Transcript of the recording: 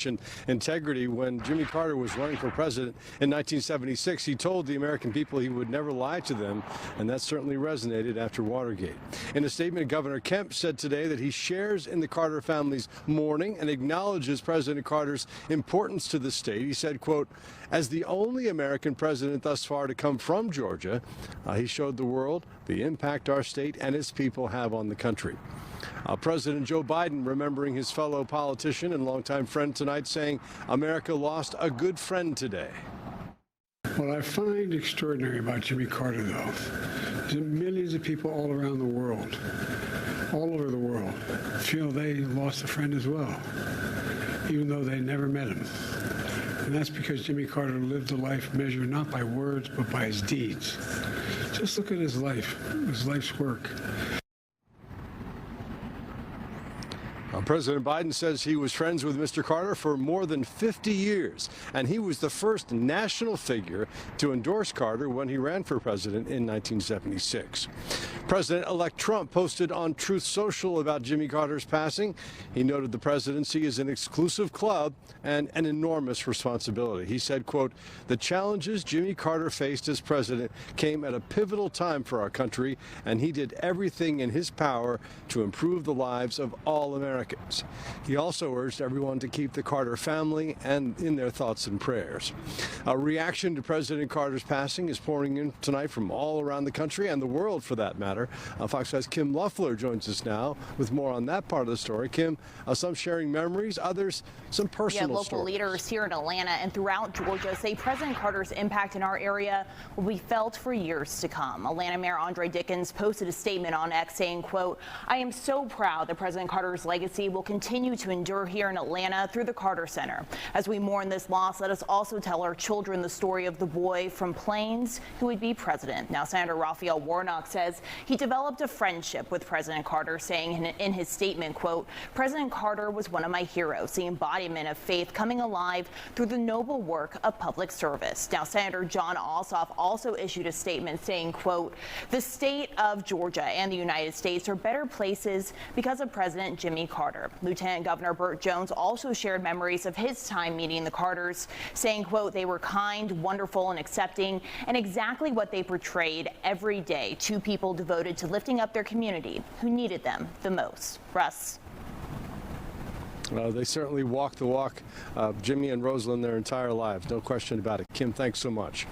courage and integrity. When Jimmy Carter was running for president in 1976, he told the American people he would never lie to them, and that certainly resonated after Watergate. In a statement, Governor Kemp said today that he shares in the Carter family's mourning and acknowledges President Carter's importance to the state. He said, quote, "As the only American president thus far to come from Georgia, he showed the world the impact our state and its people have on the country." President Joe Biden remembering his fellow politician and longtime friend tonight, saying America lost a good friend today. What I find extraordinary about Jimmy Carter, though, is that millions of people all around the world, all over the world, feel they lost a friend as well, even though they never met him. And that's because Jimmy Carter lived a life measured not by words, but by his deeds. Just look at his life, his life's work. President Biden says he was friends with Mr. Carter for more than 50 years, and he was the first national figure to endorse Carter when he ran for president in 1976. President-elect Trump posted on Truth Social about Jimmy Carter's passing. He noted the presidency is an exclusive club and an enormous responsibility. He said, quote, "The challenges Jimmy Carter faced as president came at a pivotal time for our country, and he did everything in his power to improve the lives of all Americans." He also urged everyone to keep the Carter family and in their thoughts and prayers. A reaction to President Carter's passing is pouring in tonight from all around the country and the world, for that matter. Fox 5's Kim Loeffler joins us now with more on that part of the story. Kim, some sharing memories, others some personal local stories. Leaders here in Atlanta and throughout Georgia say President Carter's impact in our area will be felt for years to come. Atlanta Mayor Andre Dickens posted a statement on X saying, quote, "I am so proud that President Carter's legacy will continue to endure here in Atlanta through the Carter Center. As we mourn this loss, let us also tell our children the story of the boy from Plains who would be president." Now, Senator Raphael Warnock says he developed a friendship with President Carter, saying in his statement, quote, "President Carter was one of my heroes, the embodiment of faith coming alive through the noble work of public service." Now, Senator Jon Ossoff also issued a statement saying, quote, "The state of Georgia and the United States are better places because of President Jimmy Carter." Lieutenant Governor Burt Jones also shared memories of his time meeting the Carters, saying, quote, "They were kind, wonderful, and accepting, and exactly what they portrayed every day. Two people devoted to lifting up their community who needed them the most." Russ. They certainly walked the walk, Jimmy and Rosalind, their entire lives. No question about it. Kim, thanks so much.